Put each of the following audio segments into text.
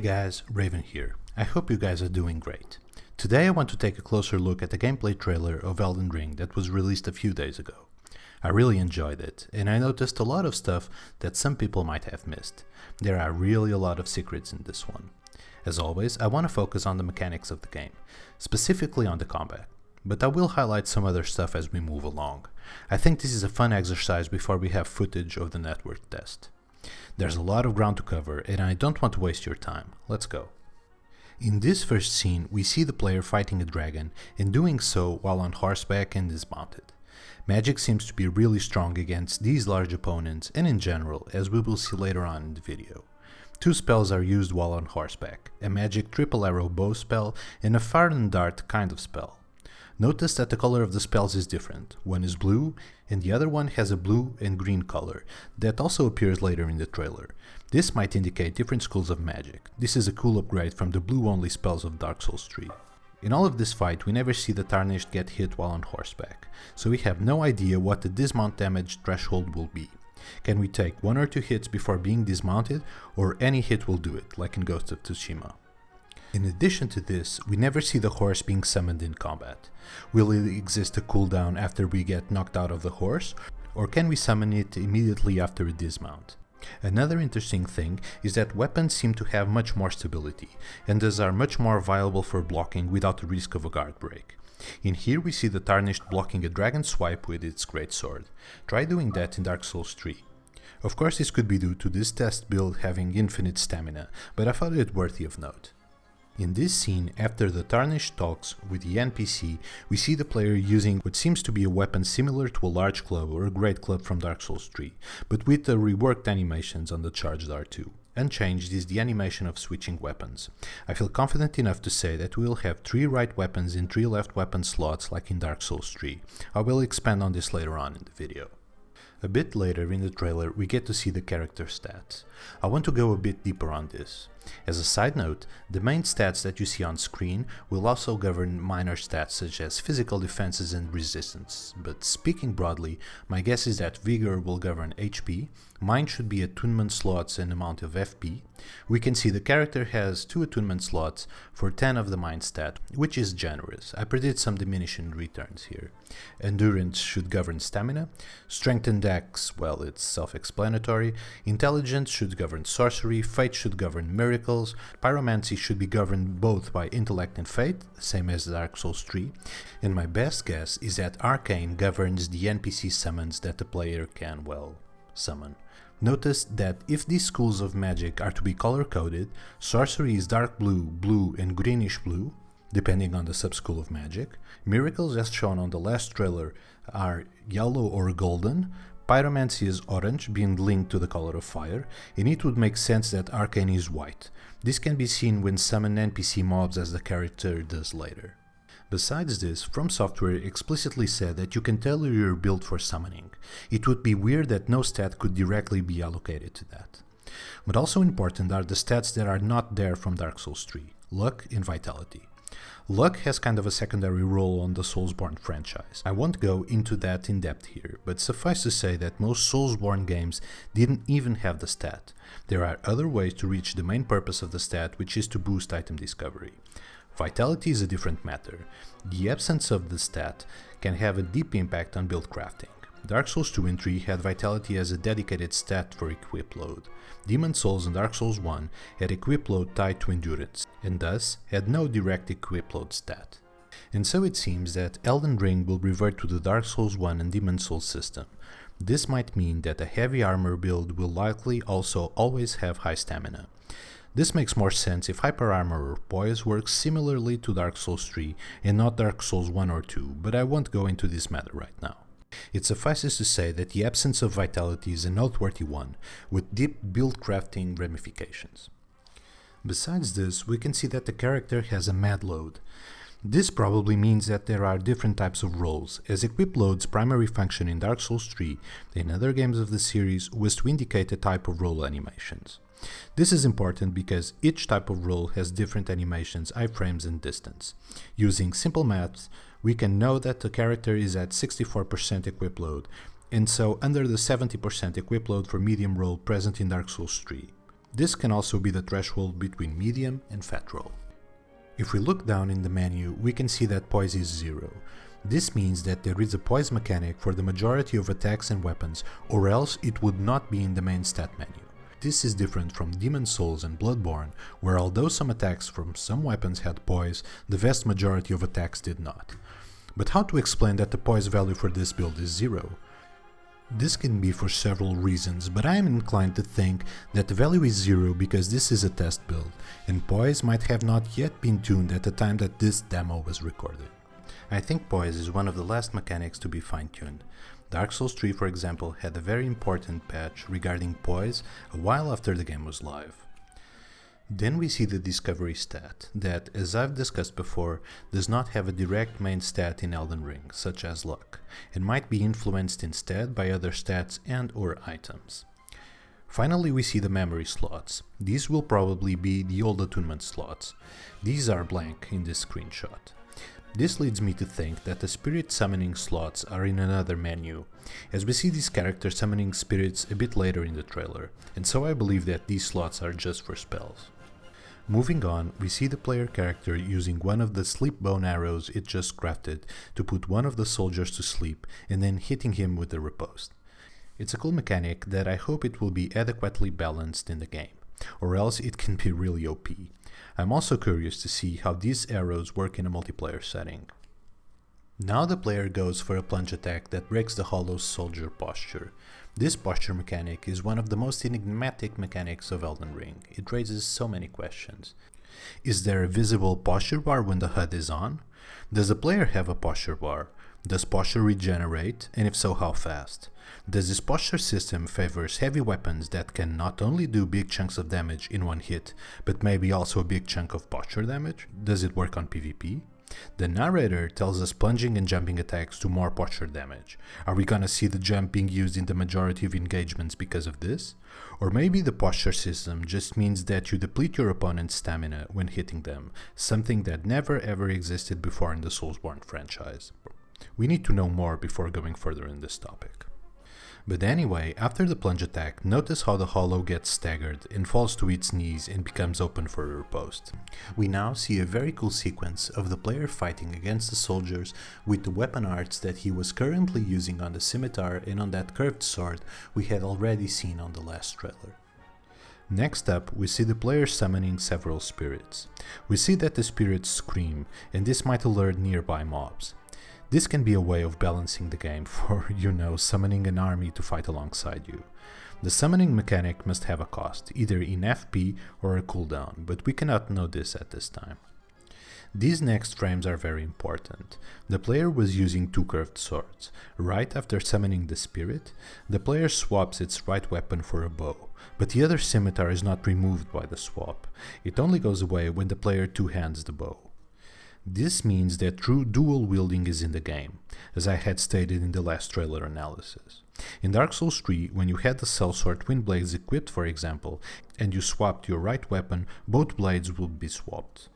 Hey guys, Raven here. I hope you guys are doing great. Today I want to take a closer look at the gameplay trailer of Elden Ring that was released a few days ago. I really enjoyed it, and I noticed a lot of stuff that some people might have missed. There are really a lot of secrets in this one. As always, I want to focus on the mechanics of the game, specifically on the combat, but I will highlight some other stuff as we move along. I think this is a fun exercise before we have footage of the network test. There's a lot of ground to cover and I don't want to waste your time. Let's go. In this first scene, we see the player fighting a dragon and doing so while on horseback and dismounted. Magic seems to be really strong against these large opponents and in general, as we will see later on in the video. Two spells are used while on horseback, a magic triple arrow bow spell and a fire and dart kind of spell. Notice that the color of the spells is different. One is blue and the other one has a blue and green color that also appears later in the trailer. This might indicate different schools of magic. This is a cool upgrade from the blue only spells of Dark Souls 3. In all of this fight we never see the Tarnished get hit while on horseback, so we have no idea what the dismount damage threshold will be. Can we take 1 or 2 hits before being dismounted, or any hit will do it, like in Ghost of Tsushima? In addition to this, we never see the horse being summoned in combat. Will it exist a cooldown after we get knocked out of the horse, or can we summon it immediately after a dismount? Another interesting thing is that weapons seem to have much more stability, and thus are much more viable for blocking without the risk of a guard break. In here we see the Tarnished blocking a dragon swipe with its greatsword. Try doing that in Dark Souls 3. Of course this could be due to this test build having infinite stamina, but I thought it worthy of note. In this scene, after the Tarnished talks with the NPC, we see the player using what seems to be a weapon similar to a large club or a great club from Dark Souls 3, but with the reworked animations on the charged R2. Unchanged is the animation of switching weapons. I feel confident enough to say that we will have 3 right weapons in 3 left weapon slots like in Dark Souls 3. I will expand on this later on in the video. A bit later in the trailer we get to see the character stats. I want to go a bit deeper on this. As a side note, the main stats that you see on screen will also govern minor stats such as physical defenses and resistance, but speaking broadly, my guess is that Vigor will govern HP, mine should be attunement slots and amount of FP. We can see the character has 2 attunement slots for 10 of the mind stat, which is generous. I predict some diminishing returns here. Endurance should govern stamina, strength and dex, well, it's self-explanatory, intelligence should govern sorcery, fate should govern miracles, pyromancy should be governed both by intellect and fate, same as Dark Souls 3, and my best guess is that arcane governs the NPC summons that the player can, well, summon. Notice that if these schools of magic are to be color-coded, sorcery is dark blue, blue and greenish blue, depending on the sub-school of magic. Miracles, as shown on the last trailer, are yellow or golden. Pyromancy is orange, being linked to the color of fire, and it would make sense that arcane is white. This can be seen when summon NPC mobs as the character does later. Besides this, From Software explicitly said that you can tailor your build for summoning. It would be weird that no stat could directly be allocated to that. But also important are the stats that are not there from Dark Souls 3, luck and vitality. Luck has kind of a secondary role on the Soulsborne franchise. I won't go into that in depth here, but suffice to say that most Soulsborne games didn't even have the stat. There are other ways to reach the main purpose of the stat, which is to boost item discovery. Vitality is a different matter. The absence of the stat can have a deep impact on build crafting. Dark Souls 2 and 3 had Vitality as a dedicated stat for equip load. Demon Souls and Dark Souls 1 had equip load tied to endurance, and thus had no direct equip load stat. And so it seems that Elden Ring will revert to the Dark Souls 1 and Demon Souls system. This might mean that a heavy armor build will likely also always have high stamina. This makes more sense if Hyper Armor or Poise works similarly to Dark Souls 3 and not Dark Souls 1 or 2, but I won't go into this matter right now. It suffices to say that the absence of vitality is a noteworthy one, with deep build crafting ramifications. Besides this, we can see that the character has a mad load. This probably means that there are different types of roles, as equip load's primary function in Dark Souls 3 and other games of the series was to indicate a type of role animations. This is important because each type of role has different animations, iframes and distance. Using simple maths, we can know that the character is at 64% equip load, and so under the 70% equip load for medium role present in Dark Souls 3. This can also be the threshold between medium and fat roll. If we look down in the menu, we can see that Poise is 0. This means that there is a Poise mechanic for the majority of attacks and weapons, or else it would not be in the main stat menu. This is different from Demon's Souls and Bloodborne, where although some attacks from some weapons had Poise, the vast majority of attacks did not. But how to explain that the Poise value for this build is 0? This can be for several reasons, but I am inclined to think that the value is 0 because this is a test build, and Poise might have not yet been tuned at the time that this demo was recorded. I think Poise is one of the last mechanics to be fine-tuned. Dark Souls 3, for example, had a very important patch regarding Poise a while after the game was live. Then we see the discovery stat, that, as I've discussed before, does not have a direct main stat in Elden Ring, such as luck, and might be influenced instead by other stats and/or items. Finally, we see the memory slots. These will probably be the old attunement slots. These are blank in this screenshot. This leads me to think that the spirit summoning slots are in another menu, as we see these characters summoning spirits a bit later in the trailer, and so I believe that these slots are just for spells. Moving on, we see the player character using one of the sleep bone arrows it just crafted to put one of the soldiers to sleep and then hitting him with the riposte. It's a cool mechanic that I hope it will be adequately balanced in the game, or else it can be really OP. I'm also curious to see how these arrows work in a multiplayer setting. Now the player goes for a plunge attack that breaks the hollow soldier posture. This posture mechanic is one of the most enigmatic mechanics of Elden Ring. It raises so many questions. Is there a visible posture bar when the HUD is on? Does the player have a posture bar? Does posture regenerate, and if so, how fast? Does this posture system favors heavy weapons that can not only do big chunks of damage in one hit, but maybe also a big chunk of posture damage? Does it work on PvP? The narrator tells us plunging and jumping attacks do more posture damage. Are we gonna see the jump being used in the majority of engagements because of this? Or maybe the posture system just means that you deplete your opponent's stamina when hitting them, something that never ever existed before in the Soulsborne franchise. We need to know more before going further in this topic. But anyway, after the plunge attack, notice how the hollow gets staggered and falls to its knees and becomes open for a riposte. We now see a very cool sequence of the player fighting against the soldiers with the weapon arts that he was currently using on the scimitar and on that curved sword we had already seen on the last trailer. Next up, we see the player summoning several spirits. We see that the spirits scream, and this might alert nearby mobs. This can be a way of balancing the game for, summoning an army to fight alongside you. The summoning mechanic must have a cost, either in FP or a cooldown, but we cannot know this at this time. These next frames are very important. The player was using two curved swords. Right after summoning the spirit, the player swaps its right weapon for a bow, but the other scimitar is not removed by the swap. It only goes away when the player two-hands the bow. This means that true dual wielding is in the game, as I had stated in the last trailer analysis. In Dark Souls 3, when you had the sellsword twin blades equipped, for example, and you swapped your right weapon, both blades would be swapped.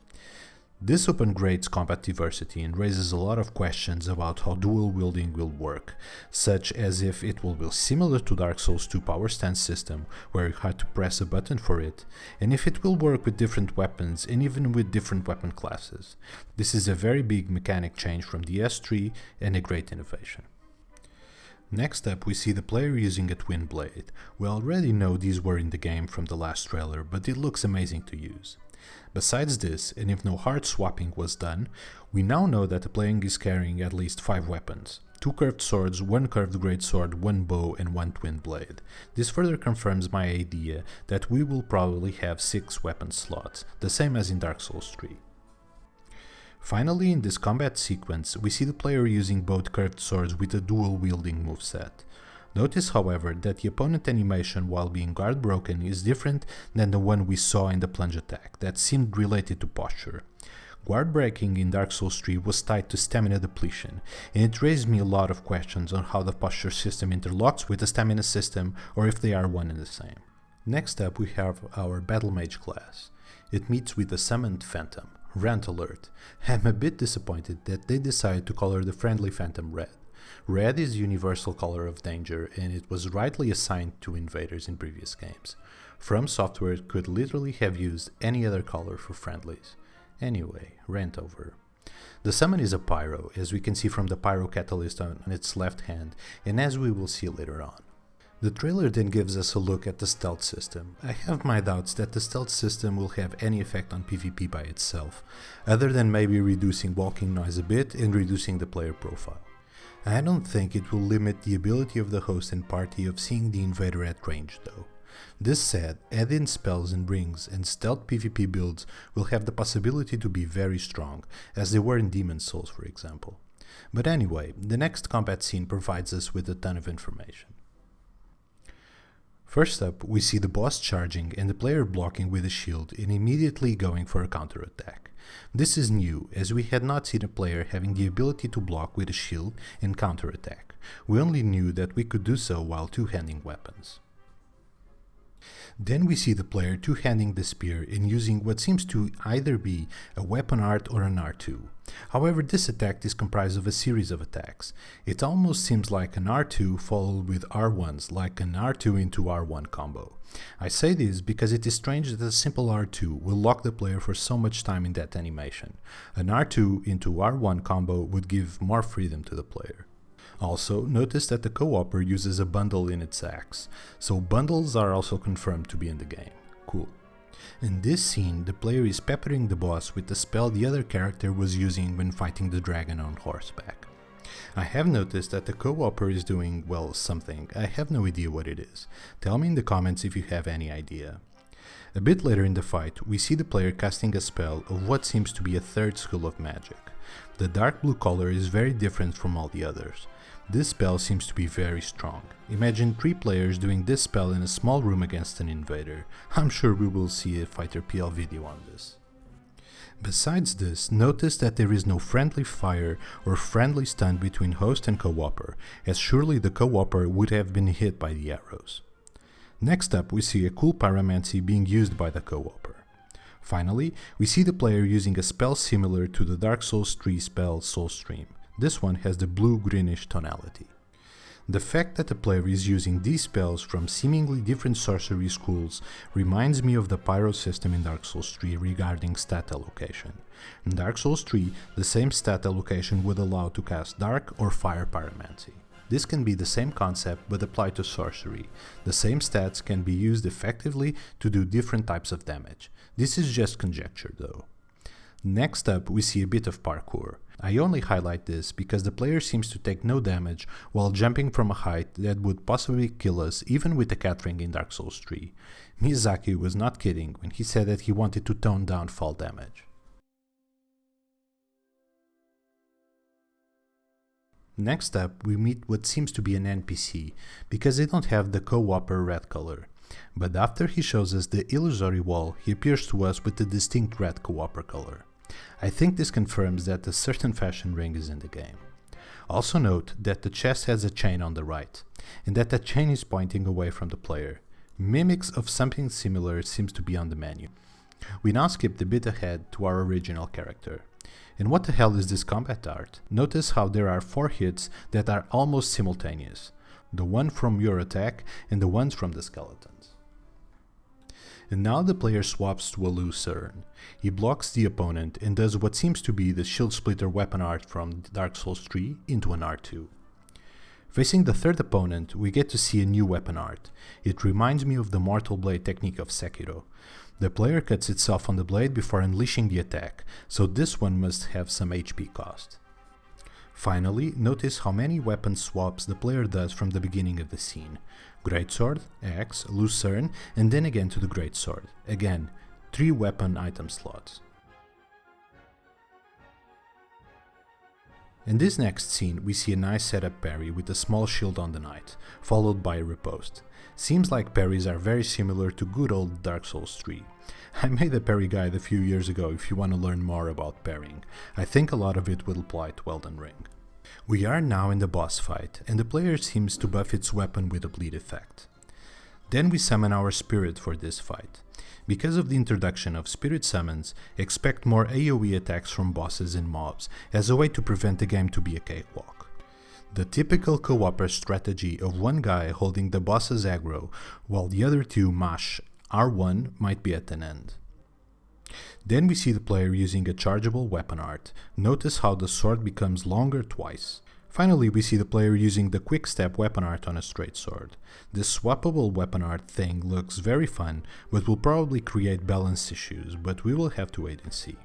This upgrades combat diversity and raises a lot of questions about how dual wielding will work, such as if it will be similar to Dark Souls 2 power stance system, where you had to press a button for it, and if it will work with different weapons and even with different weapon classes. This is a very big mechanic change from the S3 and a great innovation. Next up, we see the player using a twin blade. We already know these were in the game from the last trailer, but it looks amazing to use. Besides this, and if no hard swapping was done, we now know that the player is carrying at least 5 weapons. 2 curved swords, 1 curved greatsword, 1 bow and 1 twin blade. This further confirms my idea that we will probably have 6 weapon slots, the same as in Dark Souls 3. Finally, in this combat sequence, we see the player using both curved swords with a dual wielding moveset. Notice, however, that the opponent animation while being guard broken is different than the one we saw in the plunge attack that seemed related to posture. Guard breaking in Dark Souls 3 was tied to stamina depletion, and it raised me a lot of questions on how the posture system interlocks with the stamina system or if they are one and the same. Next up, we have our Battlemage class. It meets with the summoned phantom. Rant alert. I'm a bit disappointed that they decided to color the friendly phantom red. Red is the universal color of danger, and it was rightly assigned to invaders in previous games. From Software could literally have used any other color for friendlies. Anyway, rant over. The summon is a pyro, as we can see from the pyro catalyst on its left hand, and as we will see later on. The trailer then gives us a look at the stealth system. I have my doubts that the stealth system will have any effect on PvP by itself, other than maybe reducing walking noise a bit and reducing the player profile. I don't think it will limit the ability of the host and party of seeing the invader at range though. This said, add-in spells and rings and stealth PvP builds will have the possibility to be very strong, as they were in Demon's Souls for example. But anyway, the next combat scene provides us with a ton of information. First up, we see the boss charging and the player blocking with a shield and immediately going for a counterattack. This is new, as we had not seen a player having the ability to block with a shield and counterattack. We only knew that we could do so while two-handing weapons. Then we see the player two-handing the spear and using what seems to either be a weapon art or an R2. However, this attack is comprised of a series of attacks. It almost seems like an R2 followed with R1s, like an R2 into R1 combo. I say this because it is strange that a simple R2 will lock the player for so much time in that animation. An R2 into R1 combo would give more freedom to the player. Also, notice that the co-opper uses a bundle in its axe, so bundles are also confirmed to be in the game. Cool. In this scene, the player is peppering the boss with the spell the other character was using when fighting the dragon on horseback. I have noticed that the co-opper is doing, well, something. I have no idea what it is. Tell me in the comments if you have any idea. A bit later in the fight, we see the player casting a spell of what seems to be a third school of magic. The dark blue color is very different from all the others. This spell seems to be very strong. Imagine 3 players doing this spell in a small room against an invader. I'm sure we will see a Fighter PL video on this. Besides this, notice that there is no friendly fire or friendly stun between host and co-opper, as surely the co-opper would have been hit by the arrows. Next up, we see a cool pyromancy being used by the co-opper. Finally, we see the player using a spell similar to the Dark Souls 3 spell Soulstream. This one has the blue-greenish tonality. The fact that the player is using these spells from seemingly different sorcery schools reminds me of the pyro system in Dark Souls 3 regarding stat allocation. In Dark Souls 3, the same stat allocation would allow to cast dark or fire pyromancy. This can be the same concept but applied to sorcery. The same stats can be used effectively to do different types of damage. This is just conjecture though. Next up, we see a bit of parkour. I only highlight this because the player seems to take no damage while jumping from a height that would possibly kill us even with the cat ring in Dark Souls 3. Miyazaki was not kidding when he said that he wanted to tone down fall damage. Next up, we meet what seems to be an NPC, because they don't have the co-opper red color. But after he shows us the illusory wall, he appears to us with the distinct red co-opper color. I think this confirms that a certain fashion ring is in the game. Also note that the chest has a chain on the right, and that the chain is pointing away from the player. Mimics of something similar seems to be on the menu. We now skip a bit ahead to our original character. And what the hell is this combat art? Notice how there are 4 hits that are almost simultaneous. The one from your attack and the ones from the skeletons. And now the player swaps to a Lucerne. He blocks the opponent and does what seems to be the shield splitter weapon art from Dark Souls 3 into an R2. Facing the third opponent, we get to see a new weapon art. It reminds me of the Mortal Blade technique of Sekiro. The player cuts itself on the blade before unleashing the attack, so this one must have some HP cost. Finally, notice how many weapon swaps the player does from the beginning of the scene. Greatsword, axe, Lucerne, and then again to the Greatsword. Again, 3 weapon item slots. In this next scene, we see a nice setup parry with a small shield on the knight, followed by a riposte. Seems like parries are very similar to good old Dark Souls 3. I made a parry guide a few years ago if you want to learn more about parrying. I think a lot of it will apply to Elden Ring. We are now in the boss fight, and the player seems to buff its weapon with a bleed effect. Then we summon our spirit for this fight. Because of the introduction of spirit summons, expect more AoE attacks from bosses and mobs, as a way to prevent the game to be a cakewalk. The typical co-opper strategy of one guy holding the boss's aggro while the other two mash R1 might be at an end. Then we see the player using a chargeable weapon art. Notice how the sword becomes longer twice. Finally, we see the player using the quick step weapon art on a straight sword. This swappable weapon art thing looks very fun, but will probably create balance issues, but we will have to wait and see.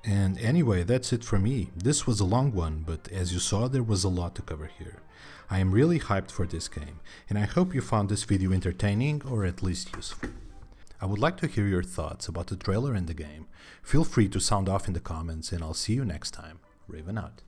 And anyway, that's it for me. This was a long one, but as you saw, there was a lot to cover here. I am really hyped for this game, and I hope you found this video entertaining or at least useful. I would like to hear your thoughts about the trailer and the game. Feel free to sound off in the comments, and I'll see you next time. Raven out.